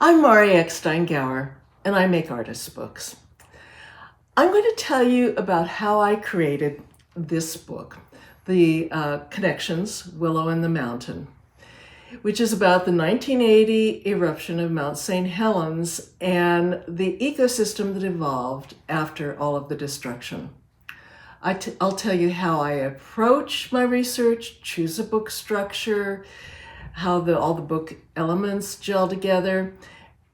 I'm Mari Eckstein-Gower, and I make artist books. I'm going to tell you about how I created this book, The Connections, Willow and the Mountain, which is about the 1980 eruption of Mount St. Helens and the ecosystem that evolved after all of the destruction. I'll tell you how I approach my research, choose a book structure, how all the book elements gel together.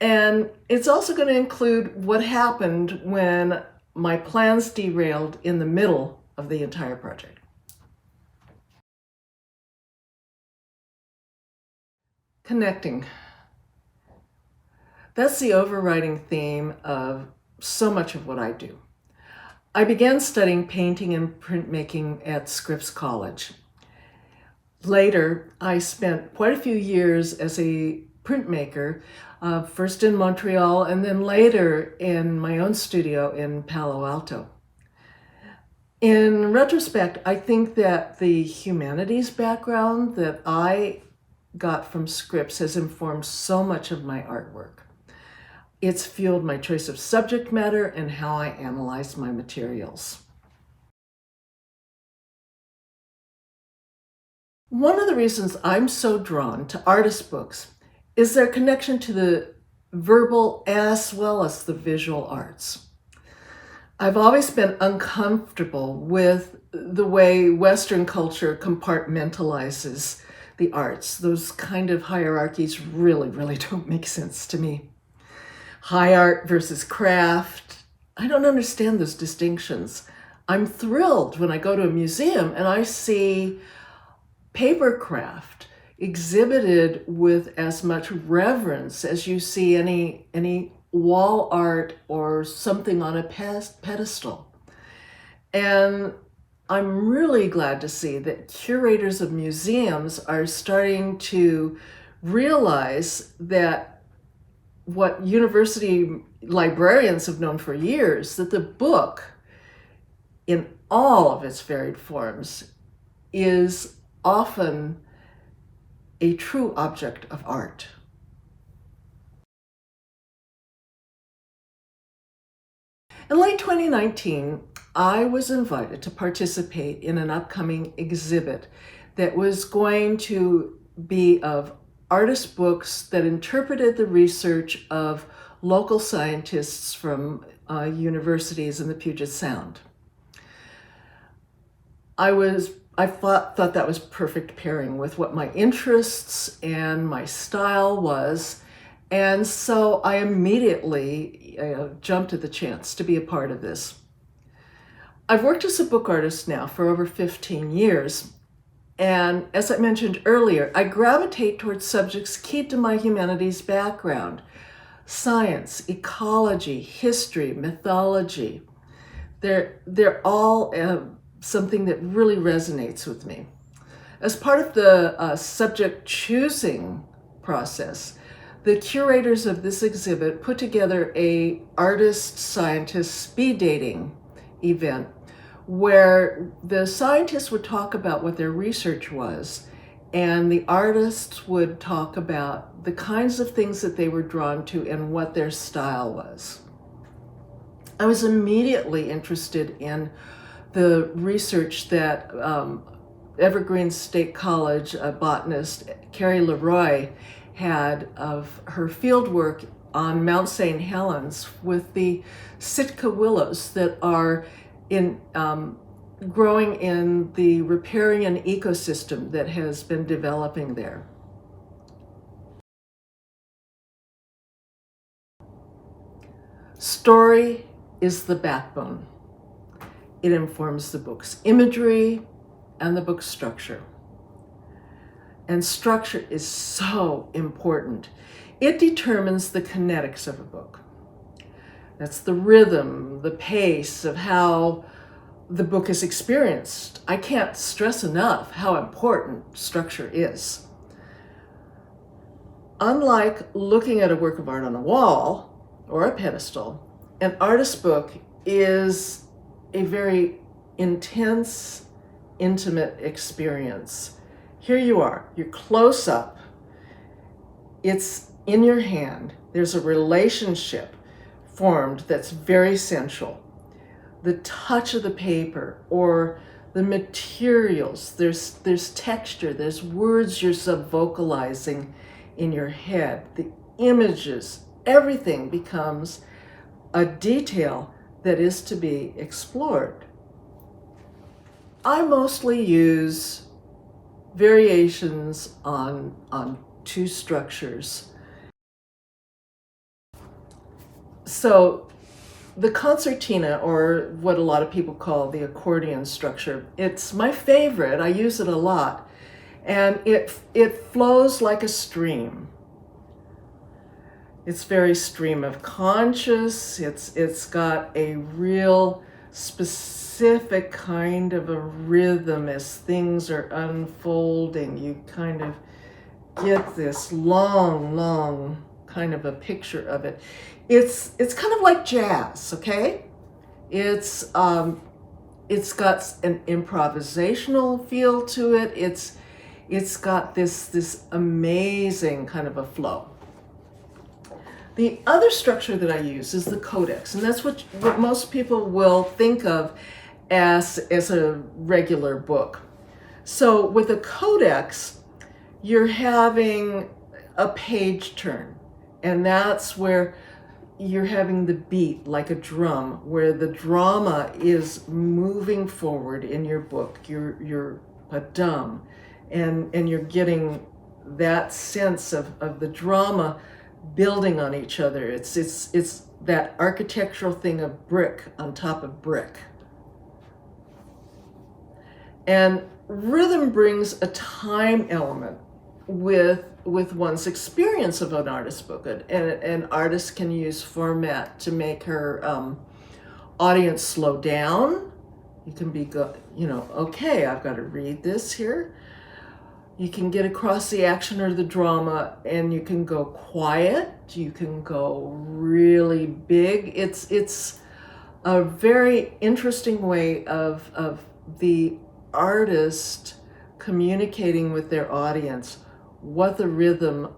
And it's also going to include what happened when my plans derailed in the middle of the entire project. Connecting. That's the overriding theme of so much of what I do. I began studying painting and printmaking at Scripps College. Later, I spent quite a few years as a printmaker, first in Montreal and then later in my own studio in Palo Alto. In retrospect, I think that the humanities background that I got from Scripps has informed so much of my artwork. It's fueled my choice of subject matter and how I analyze my materials. One of the reasons I'm so drawn to artist books is their connection to the verbal as well as the visual arts. I've always been uncomfortable with the way Western culture compartmentalizes the arts. Those kind of hierarchies really don't make sense to me. High art versus craft. I don't understand those distinctions. I'm thrilled when I go to a museum and I see paper craft exhibited with as much reverence as you see any wall art or something on a pedestal. And I'm really glad to see that curators of museums are starting to realize that what university librarians have known for years, that the book in all of its varied forms is often a true object of art. In late 2019, I was invited to participate in an upcoming exhibit that was going to be of artist books that interpreted the research of local scientists from universities in the Puget Sound. I thought that was perfect pairing with what my interests and my style was. And so I immediately jumped at the chance to be a part of this. I've worked as a book artist now for over 15 years. And as I mentioned earlier, I gravitate towards subjects key to my humanities background: science, ecology, history, mythology. They're all something that really resonates with me. As part of the subject choosing process, the curators of this exhibit put together a artist-scientist speed dating event where the scientists would talk about what their research was and the artists would talk about the kinds of things that they were drawn to and what their style was. I was immediately interested in the research that Evergreen State College botanist Carrie Leroy had of her field work on Mount St. Helens with the Sitka willows that are growing in the riparian ecosystem that has been developing there. Story is the backbone. It informs the book's imagery and the book's structure. And structure is so important. It determines the kinetics of a book. That's the rhythm, the pace of how the book is experienced. I can't stress enough how important structure is. Unlike looking at a work of art on a wall or a pedestal, an artist's book is a very intense, intimate experience. Here you are, you're close up. It's in your hand, there's a relationship formed that's very sensual. The touch of the paper or the materials, there's texture, there's words you're sub-vocalizing in your head, the images, everything becomes a detail that is to be explored. I mostly use variations on two structures. So the concertina, or what a lot of people call the accordion structure, it's my favorite. I use it a lot. And it flows like a stream. It's very stream of conscious. It's got a real specific kind of a rhythm as things are unfolding. You kind of get this long kind of a picture of it. It's kind of like jazz, okay? It's got an improvisational feel to it. It's got this amazing kind of a flow. The other structure that I use is the codex, and that's what most people will think of as a regular book. So with a codex, you're having a page turn, and that's where you're having the beat like a drum, where the drama is moving forward in your book. You're a dum, and you're getting that sense of the drama building on each other. It's that architectural thing of brick on top of brick. And rhythm brings a time element with one's experience of an artist book. An artist can use format to make her audience slow down. You can be, okay, I've got to read this here. You can get across the action or the drama, and you can go quiet. You can go really big. It's a very interesting way of the artist communicating with their audience what the rhythm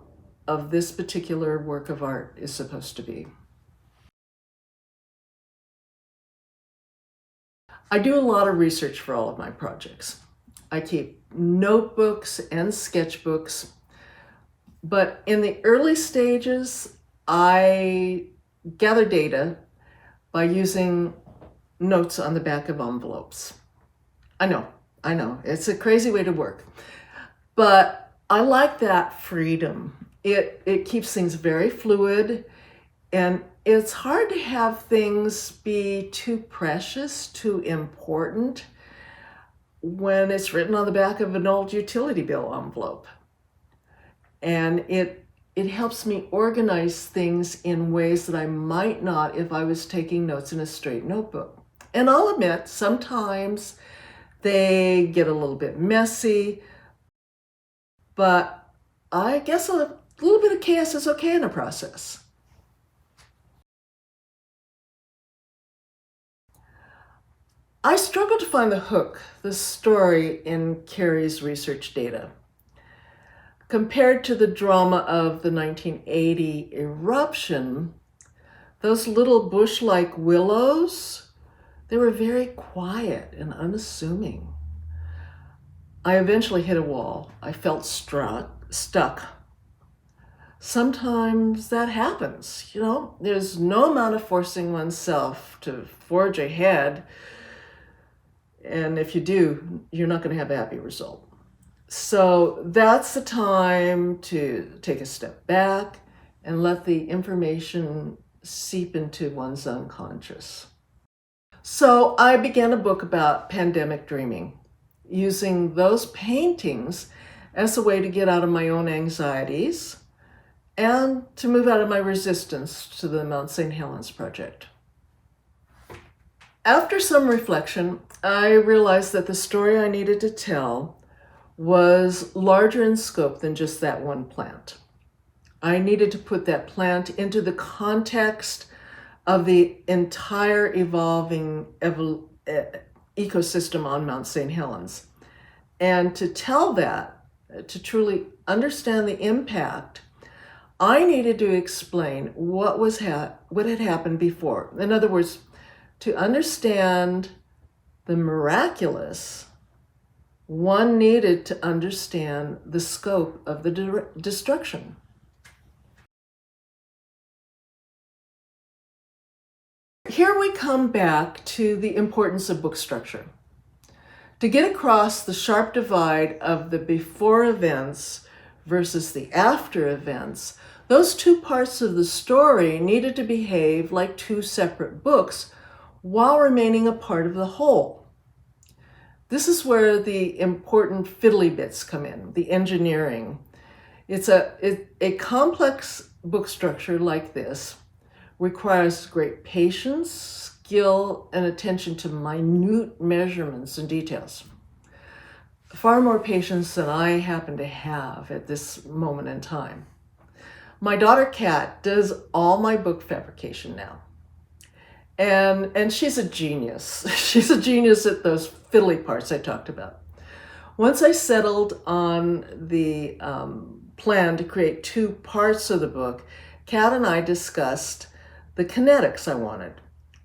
of this particular work of art is supposed to be. I do a lot of research for all of my projects. I keep notebooks and sketchbooks, but in the early stages, I gather data by using notes on the back of envelopes. I know, it's a crazy way to work, but I like that freedom. It keeps things very fluid, and it's hard to have things be too precious, too important when it's written on the back of an old utility bill envelope. And it helps me organize things in ways that I might not if I was taking notes in a straight notebook. And I'll admit, sometimes they get a little bit messy, but I guess a little bit of chaos is okay in a process. I struggled to find the hook, the story in Carey's research data. Compared to the drama of the 1980 eruption, those little bush-like willows, they were very quiet and unassuming. I eventually hit a wall. I felt stuck. Sometimes that happens, There's no amount of forcing oneself to forge ahead. And if you do, you're not going to have a happy result. So that's the time to take a step back and let the information seep into one's unconscious. So I began a book about pandemic dreaming, using those paintings as a way to get out of my own anxieties and to move out of my resistance to the Mount St. Helens project. After some reflection, I realized that the story I needed to tell was larger in scope than just that one plant. I needed to put that plant into the context of the entire evolving ecosystem on Mount St. Helens. And to tell that, to truly understand the impact, I needed to explain what had happened before. In other words, to understand the miraculous, one needed to understand the scope of the destruction. Here we come back to the importance of book structure. To get across the sharp divide of the before events versus the after events, those two parts of the story needed to behave like two separate books while remaining a part of the whole. This is where the important fiddly bits come in, the engineering. It's a complex book structure like this requires great patience, skill, and attention to minute measurements and details. Far more patience than I happen to have at this moment in time. My daughter Kat does all my book fabrication now. And she's a genius. She's a genius at those fiddly parts I talked about. Once I settled on the plan to create two parts of the book, Kat and I discussed the kinetics I wanted.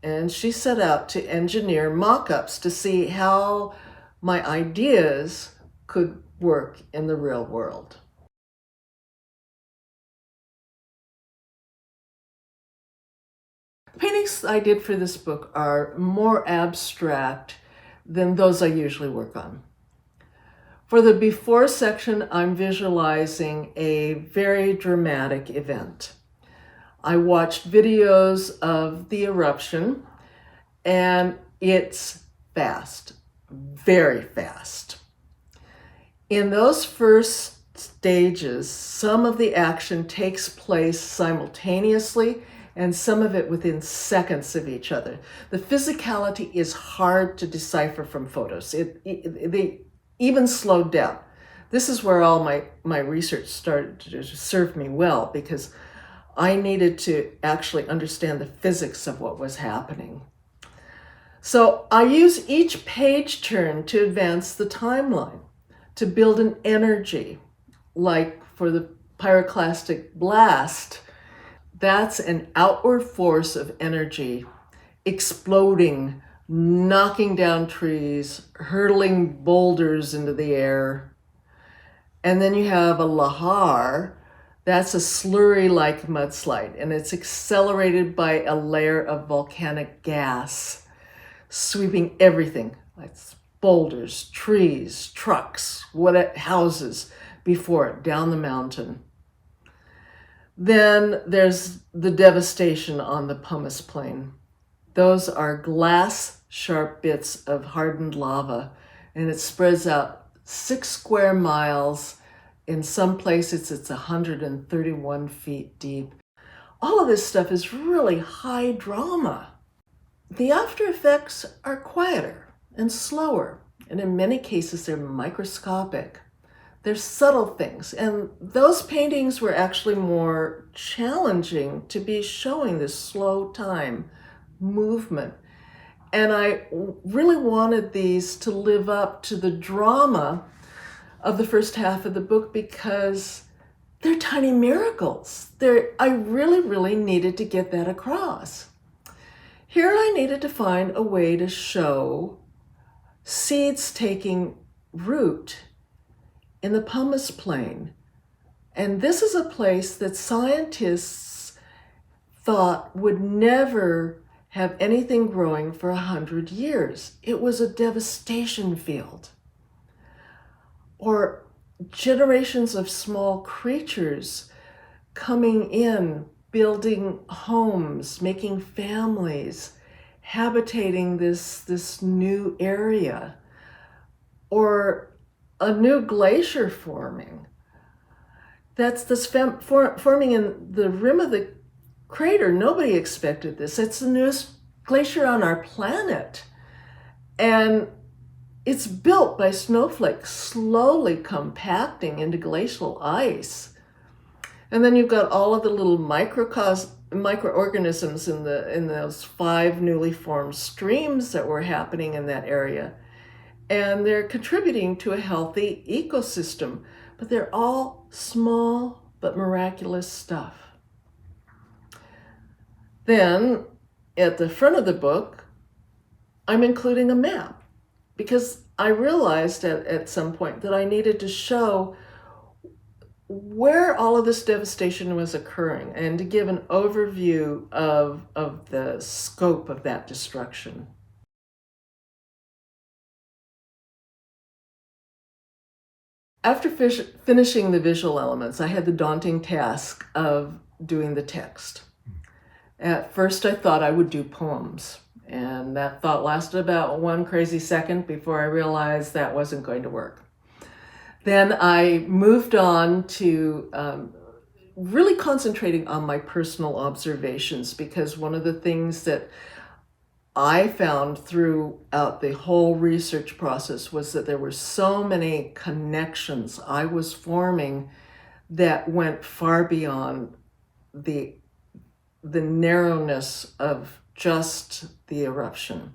And she set out to engineer mock-ups to see how my ideas could work in the real world. The paintings I did for this book are more abstract than those I usually work on. For the before section, I'm visualizing a very dramatic event. I watched videos of the eruption, and it's fast, very fast. In those first stages, some of the action takes place simultaneously and some of it within seconds of each other. The physicality is hard to decipher from photos. They even slowed down. This is where all my research started to serve me well, because I needed to actually understand the physics of what was happening. So I use each page turn to advance the timeline, to build an energy. Like for the pyroclastic blast, that's an outward force of energy, exploding, knocking down trees, hurtling boulders into the air. And then you have a lahar. That's a slurry-like mudslide, and it's accelerated by a layer of volcanic gas, sweeping everything, like boulders, trees, trucks, houses before it, down the mountain. Then there's the devastation on the pumice plain. Those are glass-sharp bits of hardened lava, and it spreads out 6 square miles. In some places, it's 131 feet deep. All of this stuff is really high drama. The after effects are quieter and slower, and in many cases, they're microscopic. They're subtle things, and those paintings were actually more challenging to be showing this slow time movement. And I really wanted these to live up to the drama of the first half of the book, because they're tiny miracles. I really needed to get that across. Here I needed to find a way to show seeds taking root in the pumice plain. And this is a place that scientists thought would never have anything growing for 100 years. It was a devastation field. Or generations of small creatures coming in, building homes, making families, habitating this new area. Or a new glacier forming. That's forming in the rim of the crater. Nobody expected this. It's the newest glacier on our planet. And it's built by snowflakes slowly compacting into glacial ice. And then you've got all of the little microorganisms in those 5 newly formed streams that were happening in that area. And they're contributing to a healthy ecosystem, but they're all small but miraculous stuff. Then, at the front of the book, I'm including a map because I realized at some point that I needed to show where all of this devastation was occurring and to give an overview of the scope of that destruction. After finishing the visual elements, I had the daunting task of doing the text. At first, I thought I would do poems, and that thought lasted about one crazy second before I realized that wasn't going to work. Then I moved on to really concentrating on my personal observations, because one of the things that I found throughout the whole research process was that there were so many connections I was forming that went far beyond the narrowness of just the eruption.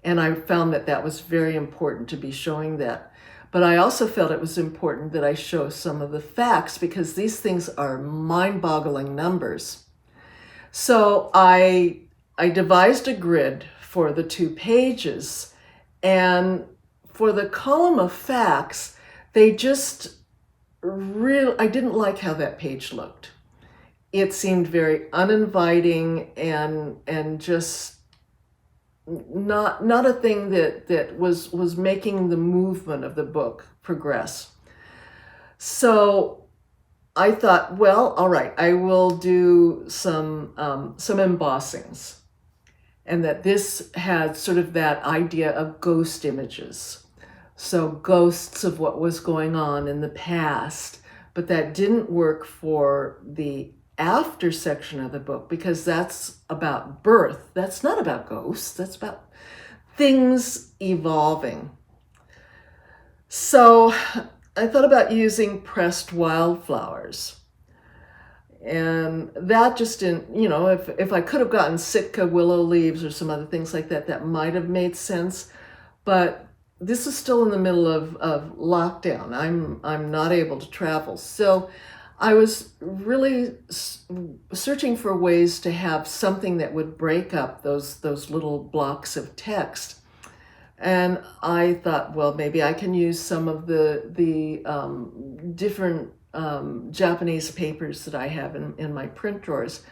And I found that that was very important to be showing that. But I also felt it was important that I show some of the facts, because these things are mind-boggling numbers. So I devised a grid for the 2 pages, and for the column of facts, I didn't like how that page looked. It seemed very uninviting and just not a thing that was making the movement of the book progress. So I thought, well, all right, I will do some embossings, and that this had sort of that idea of ghost images. So ghosts of what was going on in the past, but that didn't work for the after section of the book, because that's about birth. That's not about ghosts. That's about things evolving. So I thought about using pressed wildflowers. And that just didn't, if I could have gotten Sitka willow leaves or some other things like that, that might have made sense. But this is still in the middle of lockdown. I'm not able to travel. So I was really searching for ways to have something that would break up those little blocks of text. And I thought, well, maybe I can use some of the different Japanese papers that I have in my print drawers.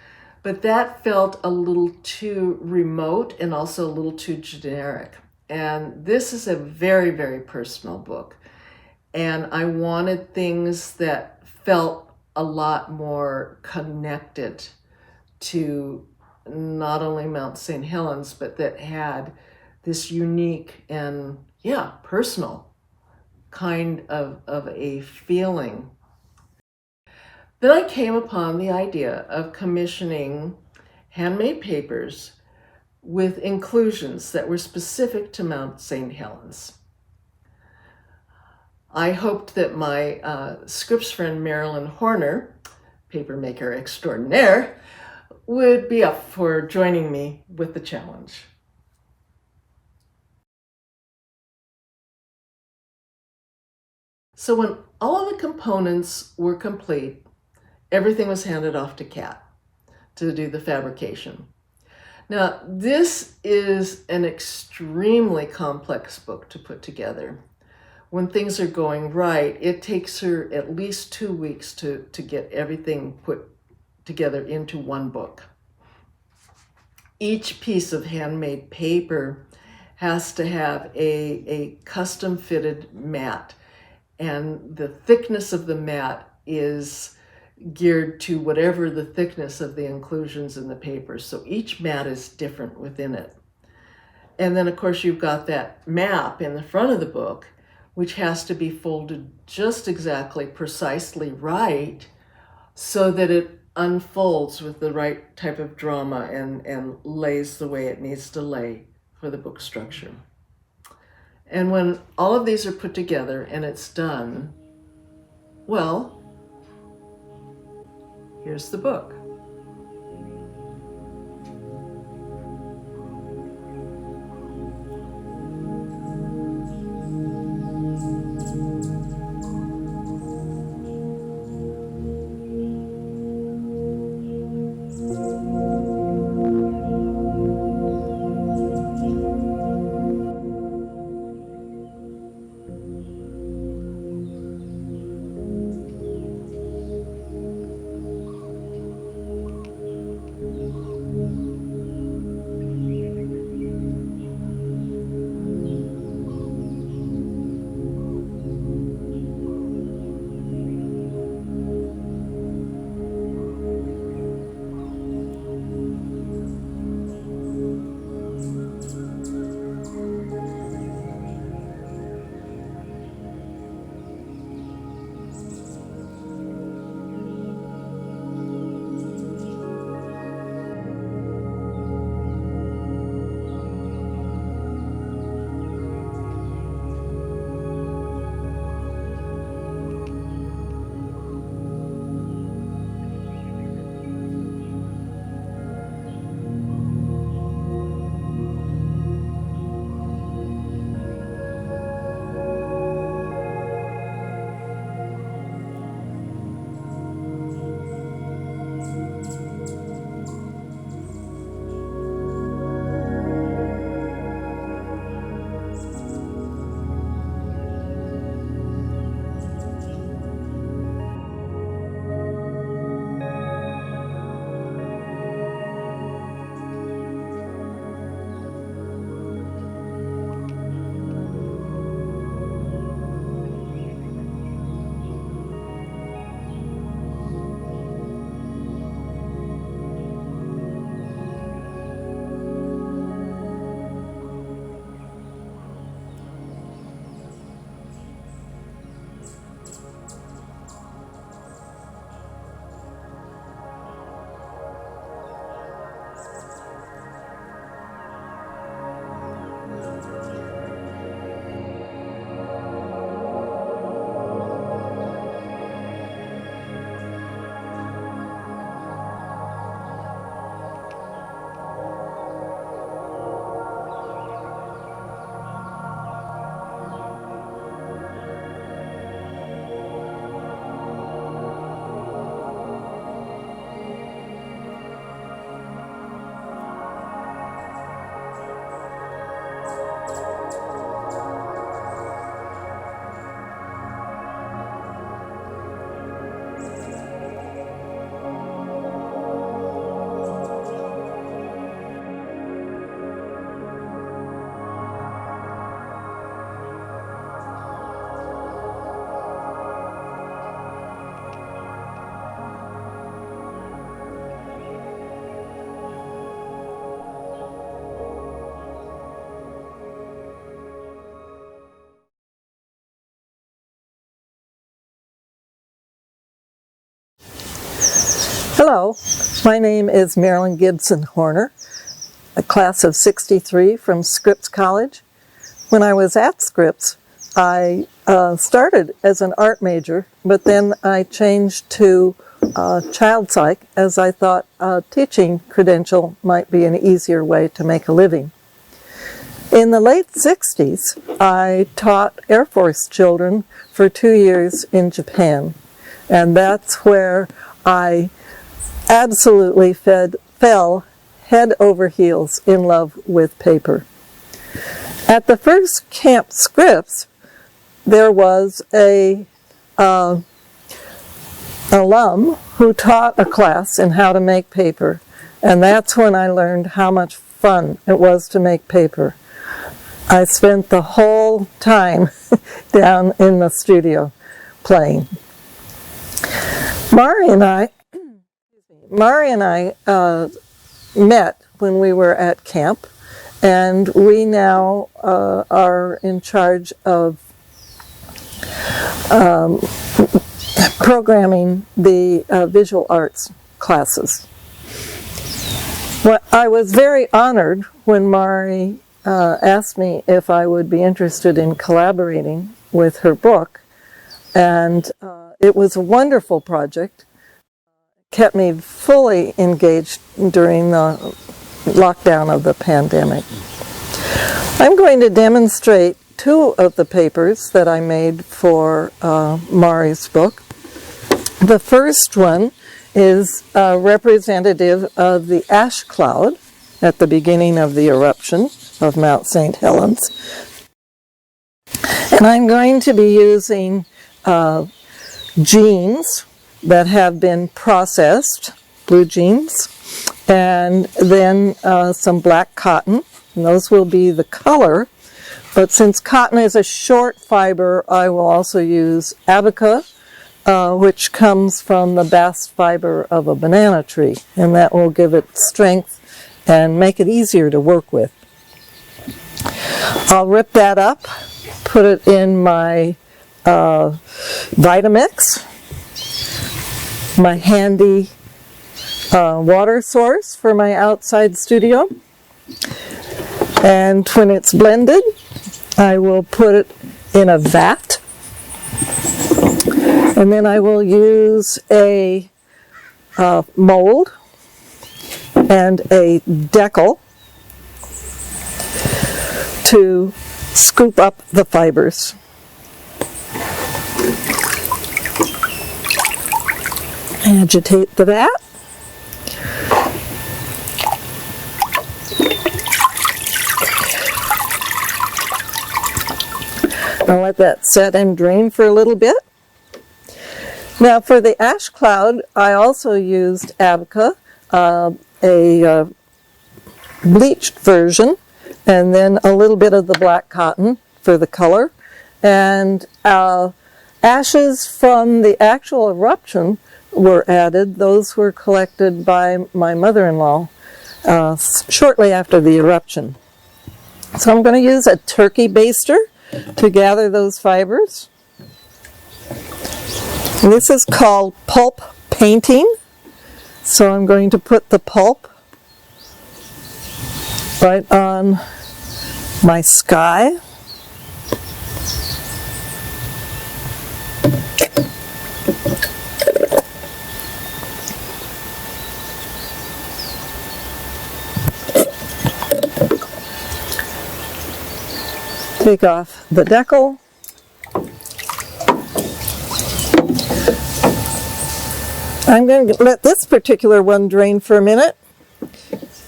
But that felt a little too remote and also a little too generic. And this is a very, very personal book. And I wanted things that felt a lot more connected to not only Mount St. Helens, but that had this unique and, personal kind of a feeling. Then I came upon the idea of commissioning handmade papers with inclusions that were specific to Mount St. Helens. I hoped that my Scripps friend Marilyn Hornor, papermaker extraordinaire, would be up for joining me with the challenge. So when all of the components were complete, everything was handed off to Kat to do the fabrication. Now, this is an extremely complex book to put together. When things are going right, it takes her at least 2 weeks to get everything put together into one book. Each piece of handmade paper has to have a custom fitted mat, and the thickness of the mat is geared to whatever the thickness of the inclusions in the paper. So each mat is different within it. And then of course you've got that map in the front of the book, which has to be folded just exactly, precisely right, so that it unfolds with the right type of drama and lays the way it needs to lay for the book structure. And when all of these are put together and it's done, well, here's the book. Hello, my name is Marilyn Gibson Hornor, a class of '63 from Scripps College. When I was at Scripps, I started as an art major, but then I changed to child psych as I thought a teaching credential might be an easier way to make a living. In the late 60s, I taught Air Force children for 2 years in Japan, and that's where I absolutely fell head over heels in love with paper. At the first Camp Scripps, there was a alum who taught a class in how to make paper, and that's when I learned how much fun it was to make paper. I spent the whole time down in the studio playing. Mari and I met when we were at camp, and we now are in charge of programming the visual arts classes. Well, I was very honored when Mari asked me if I would be interested in collaborating with her book, and it was a wonderful project. Kept me fully engaged during the lockdown of the pandemic. I'm going to demonstrate 2 of the papers that I made for Mari's book. The first one is representative of the ash cloud at the beginning of the eruption of Mount St. Helens. And I'm going to be using jeans that have been processed, blue jeans, and then some black cotton, and those will be the color. But since cotton is a short fiber, I will also use abaca, which comes from the bast fiber of a banana tree, and that will give it strength and make it easier to work with. I'll rip that up, put it in my Vitamix, my handy water source for my outside studio, and when it's blended, I will put it in a vat, and then I will use a mold and a decal to scoop up the fibers. Agitate the vat. I'll let that set and drain for a little bit. Now for the ash cloud, I also used abaca, a bleached version, and then a little bit of the black cotton for the color, and ashes from the actual eruption were added. Those were collected by my mother-in-law shortly after the eruption. So I'm going to use a turkey baster to gather those fibers. And this is called pulp painting. So I'm going to put the pulp right on my sky. Take off the decal. I'm going to let this particular one drain for a minute,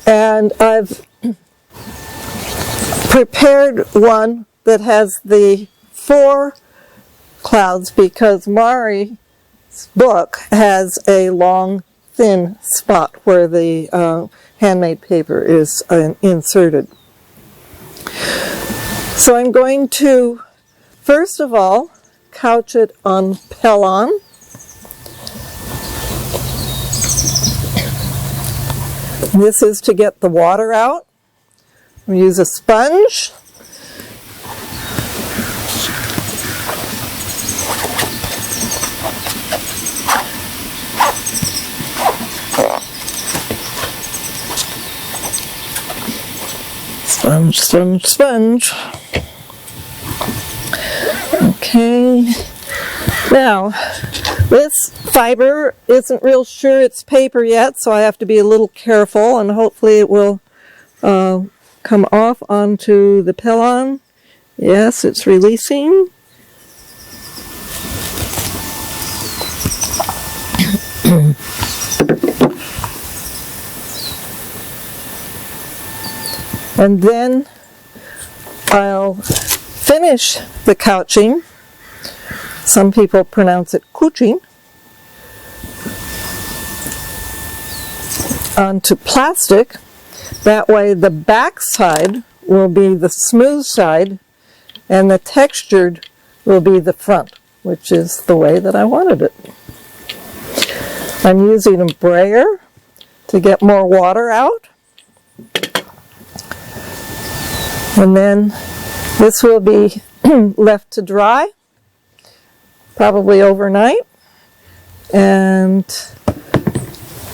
and I've prepared one that has the 4 clouds because Mari's book has a long, thin spot where the handmade paper is inserted. So I'm going to, first of all, couch it on Pellon. This is to get the water out. We use a sponge. Sponge, sponge, sponge. Okay. Now, this fiber isn't real sure it's paper yet, so I have to be a little careful, and hopefully it will come off onto the pellon. Yes, it's releasing. And then I'll finish the couching. Some people pronounce it couching. Onto plastic. That way the back side will be the smooth side and the textured will be the front, which is the way that I wanted it. I'm using a brayer to get more water out. And then this will be left to dry, probably overnight. And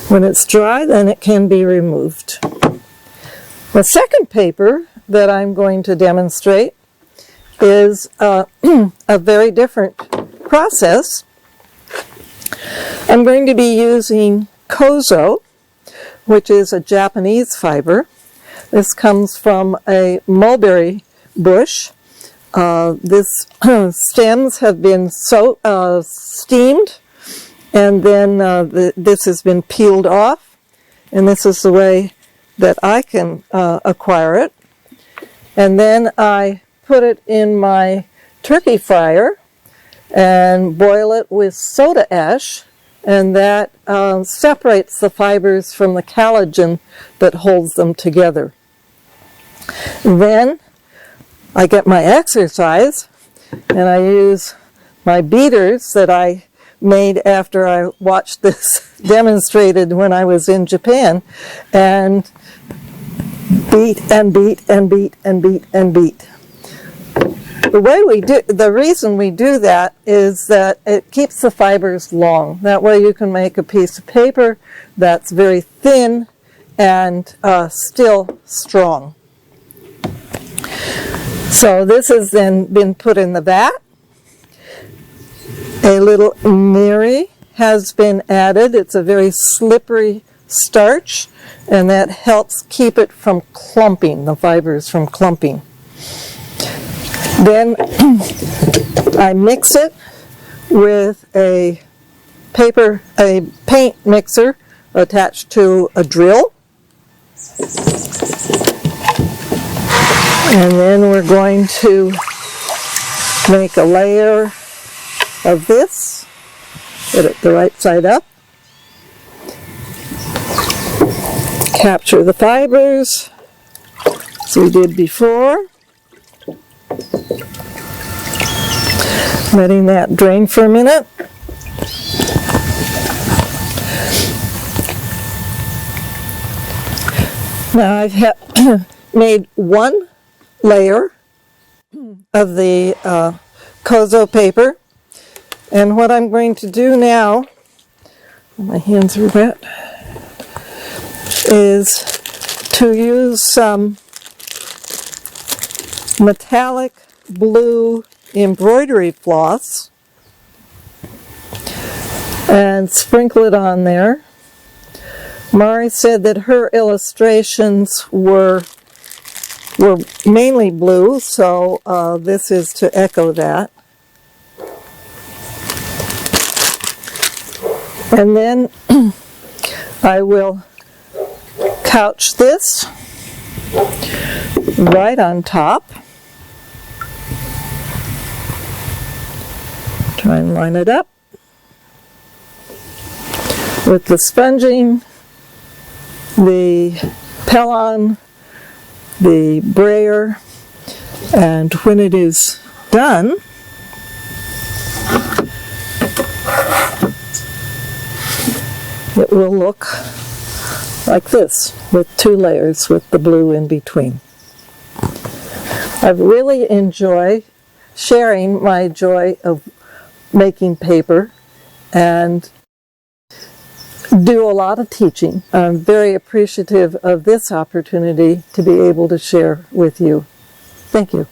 when it's dry, then it can be removed. The second paper that I'm going to demonstrate is a very different process. I'm going to be using kozo, which is a Japanese fiber. This comes from a mulberry bush. This stems have been steamed, and then this has been peeled off, and this is the way that I can acquire it. And then I put it in my turkey fryer and boil it with soda ash, and that separates the fibers from the collagen that holds them together. Then I get my exercise, and I use my beaters that I made after I watched this demonstrated when I was in Japan, and beat and beat and beat and beat and beat. The reason we do that is that it keeps the fibers long. That way you can make a piece of paper that's very thin and still strong. So this has then been put in the vat. A little Mari has been added. It's a very slippery starch, and that helps keep it from clumping, the fibers from clumping. Then I mix it with a paint mixer attached to a drill. And then we're going to make a layer of this, get it the right side up, capture the fibers as we did before, letting that drain for a minute. Now I've made one layer of the kozo paper, and what I'm going to do now, my hands are wet, is to use some metallic blue embroidery floss and sprinkle it on there. Mari said that her illustrations were mainly blue, so this is to echo that. And then I will couch this right on top. Try and line it up with the sponging, the pellon, the brayer, and when it is done, it will look like this with two layers with the blue in between. I really enjoy sharing my joy of making paper, and do a lot of teaching. I'm very appreciative of this opportunity to be able to share with you. Thank you.